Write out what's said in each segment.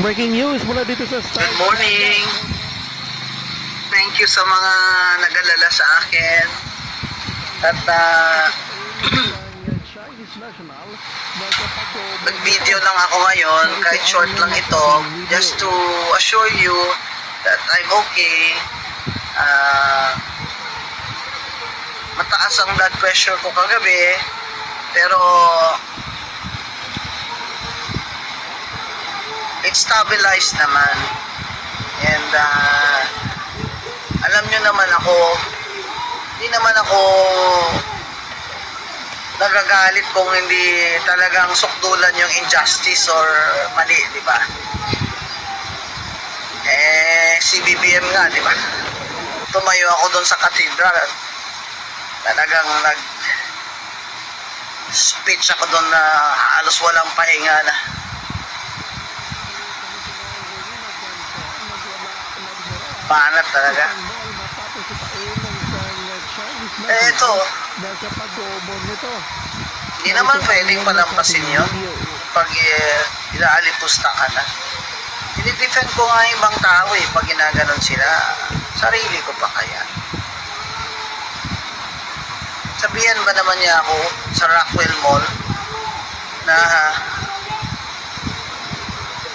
Breaking news mula dito sa Good morning. Thank you sa mga nag-alala sa akin. At nag-video lang ako ngayon, kahit short lang ito, just to assure you that I'm okay. Mataas ang blood pressure ko kagabi, pero it's stabilized naman. And alam nyo naman ako, hindi naman ako nagagalit kung hindi talagang sukdulan yung injustice or mali, di ba? Si BBM nga, di ba? Tumayo ako doon sa cathedral. Talagang speech ako doon na halos walang pahinga na. Panat talaga. Ito, hindi naman pwedeng palampasin yun pag ilalipusta ka na. Dinidefend ko nga yung ibang tao pag ginaganon sila. Sarili ko pa kaya. Sabihan ba naman niya ako sa Rockwell Mall na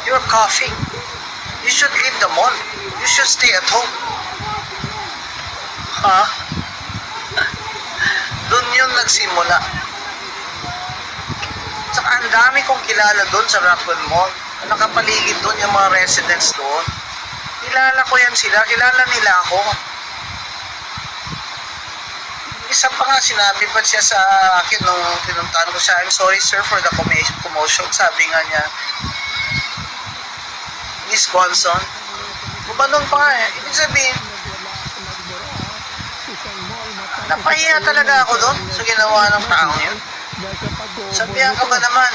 you're coughing. You should leave the mall. You should stay at home. Ha? Doon yun nagsimula. Saka ang dami kong kilala doon sa Rockwell Mall. Nakapaligid doon yung mga residents doon. Kilala ko yan sila. Kilala nila ako. Isa pa nga sinabi pa siya sa akin nung pinuntahan ko siya, I'm sorry sir for the commotion. Sabi nga niya, Miss Gonson, gumanon pa nga Ibig sabihin, napahiya talaga ako doon sa ginawa ng taong yun. Sabihan ka ba naman,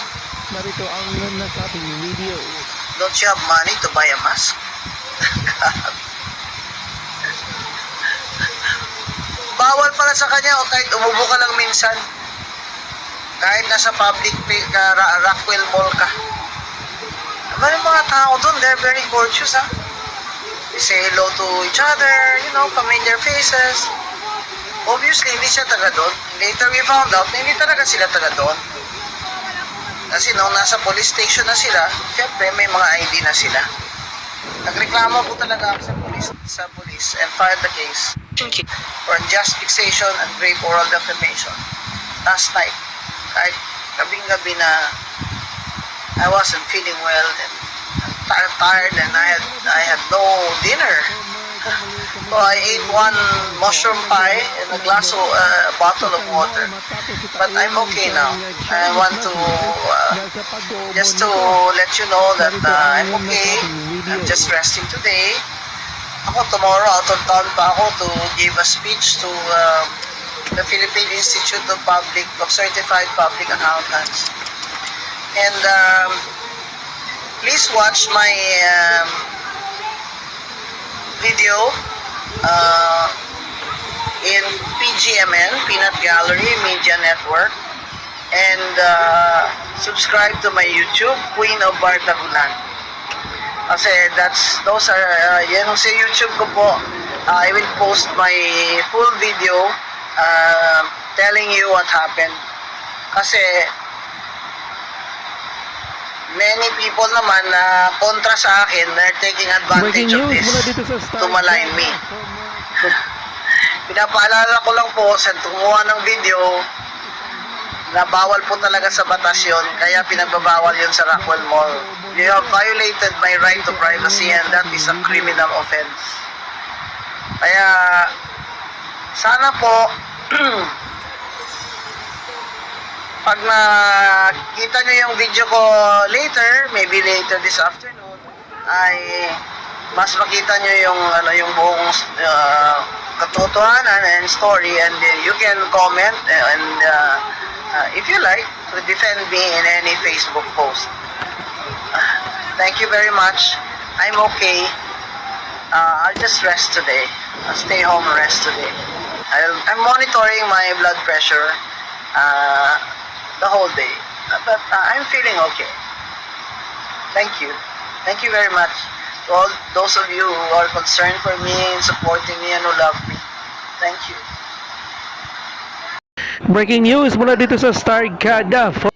narito ang nasabing video. don't you have money to buy a mask? Bawal pala sa kanya o kahit umubo ka lang minsan. Kahit nasa public Rockwell Mall ka. Diba yung mga tao doon, they're very courteous, ha? They say hello to each other, familiar faces. Obviously, hindi siya taga doon. Later we found out na hindi talaga sila taga doon. Kasi nung nasa police station na sila, syempre may mga ID na sila. Nagreklamo po talaga ako sa police and filed the case for unjust fixation and grave oral defamation. Last night, kahit gabing-gabi na I wasn't feeling well and tired and I had no dinner. So I ate one mushroom pie and a bottle of water. But I'm okay now. I want to just to let you know that I'm okay. I'm just resting today. Tomorrow out of town pa ako to give a speech to the Philippine Institute of Certified Public Accountants. And please watch my video in PGMN, Peanut Gallery Media Network, and subscribe to my YouTube, Queen of Bartagulan. Kasi those are, yan sa YouTube ko po, I will post my full video telling you what happened. Kasi many people naman na kontra sa akin, they're taking advantage of this to malign me. Pinapaalala ko lang po sa tumuha ng video na bawal po talaga sa batas yun, kaya pinagbabawal yun sa Rockwell Mall. You have violated my right to privacy and that is a criminal offense. Kaya sana po pag nakita nyo yung video ko later, maybe later this afternoon, ay mas makita nyo yung buong katotohanan and story, and you can comment and if you like to defend me in any Facebook post. Thank you very much. I'm okay. I'll just rest today. I'll stay home and rest today. I'm monitoring my blood pressure the whole day. But I'm feeling okay. Thank you. Thank you very much to all those of you who are concerned for me and supporting me and who love me. Thank you. Breaking news mula dito sa Star Kada.